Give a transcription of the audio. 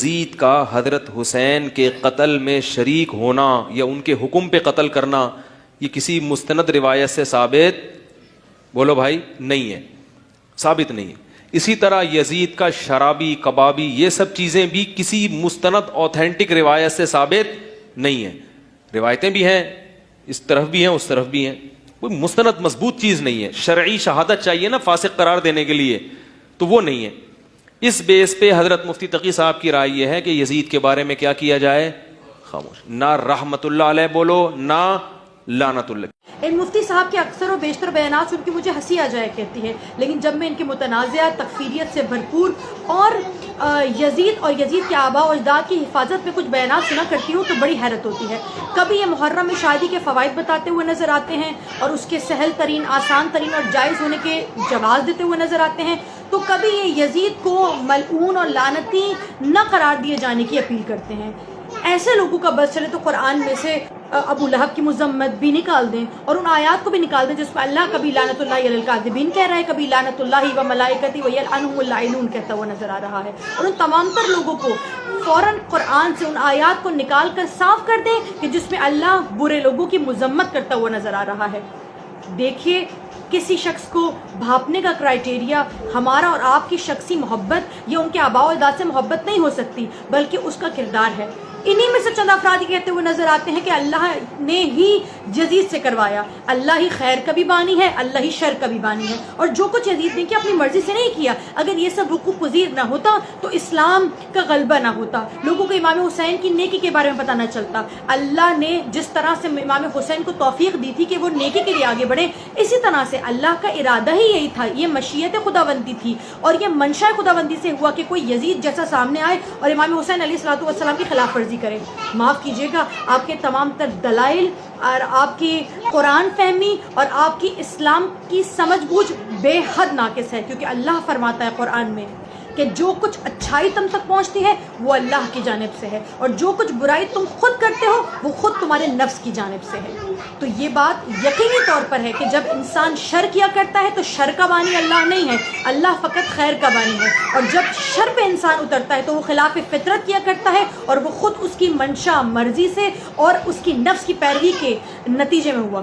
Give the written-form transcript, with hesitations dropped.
یزید کا حضرت حسین کے قتل میں شریک ہونا یا ان کے حکم پہ قتل کرنا یہ کسی مستند روایت سے ثابت بولو بھائی نہیں ہے، ثابت نہیں ہے۔ اسی طرح یزید کا شرابی کبابی یہ سب چیزیں بھی کسی مستند اوتھینٹک روایت سے ثابت نہیں ہے۔ روایتیں بھی ہیں، اس طرف بھی ہیں اس طرف بھی ہیں، کوئی مستند مضبوط چیز نہیں ہے۔ شرعی شہادت چاہیے نا فاسق قرار دینے کے لیے، تو وہ نہیں ہے۔ اس بیس پہ حضرت مفتی تقی صاحب کی رائے یہ ہے کہ یزید کے بارے میں کیا کیا جائے؟ خاموش، نہ رحمت اللہ علیہ بولو نہ لعنت اللہ۔ ان مفتی صاحب کے اکثر و بیشتر بیانات سن کے مجھے ہنسی آ جایا کرتی ہے، لیکن جب میں ان کے متنازعہ تکفیریت سے بھرپور اور یزید اور یزید کے آباء و اجداد کی حفاظت میں کچھ بیانات سنا کرتی ہوں تو بڑی حیرت ہوتی ہے۔ کبھی یہ محرم میں شادی کے فوائد بتاتے ہوئے نظر آتے ہیں اور اس کے سہل ترین، آسان ترین اور جائز ہونے کے جواز دیتے ہوئے نظر آتے ہیں، تو کبھی یہ یزید کو ملعون اور لعنتی نہ قرار دیے جانے کی اپیل کرتے ہیں۔ ایسے لوگوں کا بس چلے تو قرآن میں سے ابو لہب کی مذمت بھی نکال دیں اور ان آیات کو بھی نکال دیں جس میں اللہ کبھی لعنت اللہ علی الکاذبین کہہ رہا ہے، کبھی لعنت اللہ و ملائکتی و یلعنہم اللاعنون کہتا ہوا نظر آ رہا ہے، اور ان تمام تر لوگوں کو فوراً قرآن سے ان آیات کو نکال کر صاف کر دیں کہ جس میں اللہ برے لوگوں کی مذمت کرتا ہوا نظر آ رہا ہے۔ دیکھیے، کسی شخص کو بھاپنے کا کرائٹیریا ہمارا اور آپ کی شخصی محبت یا ان کے آباء و اجداد سے محبت نہیں ہو سکتی، بلکہ اس کا کردار ہے۔ انہی میں سے چند افراد یہ کہتے ہوئے نظر آتے ہیں کہ اللہ نے ہی یزید سے کروایا، اللہ ہی خیر کا بھی بانی ہے، اللہ ہی شر کا بھی بانی ہے، اور جو کچھ یزید نے کیا اپنی مرضی سے نہیں کیا۔ اگر یہ سب وقوع پذیر نہ ہوتا تو اسلام کا غلبہ نہ ہوتا، لوگوں کو امام حسین کی نیکی کے بارے میں پتہ نہ چلتا۔ اللہ نے جس طرح سے امام حسین کو توفیق دی تھی کہ وہ نیکی کے لیے آگے بڑھے، اسی طرح سے اللہ کا ارادہ ہی یہی تھا، یہ مشیت خداوندی تھی اور یہ منشاء خداوندی سے ہوا کہ کوئی یزید جیسا سامنے آئے اور امام حسین علیہ الصلوۃ والسلام کی خلاف ورزی کرے۔ معاف کیجیے گا، آپ کے تمام تر دلائل اور آپ کی قرآن فہمی اور آپ کی اسلام کی سمجھ بوجھ بے حد ناقص ہے، کیونکہ اللہ فرماتا ہے قرآن میں کہ جو کچھ اچھائی تم تک پہنچتی ہے وہ اللہ کی جانب سے ہے، اور جو کچھ برائی تم خود کرتے ہو وہ خود تمہارے نفس کی جانب سے ہے۔ تو یہ بات یقینی طور پر ہے کہ جب انسان شر کیا کرتا ہے تو شر کا بانی اللہ نہیں ہے، اللہ فقط خیر کا بانی ہے، اور جب شر پہ انسان اترتا ہے تو وہ خلاف فطرت کیا کرتا ہے، اور وہ خود اس کی منشا مرضی سے اور اس کی نفس کی پیروی کے نتیجے میں ہوا۔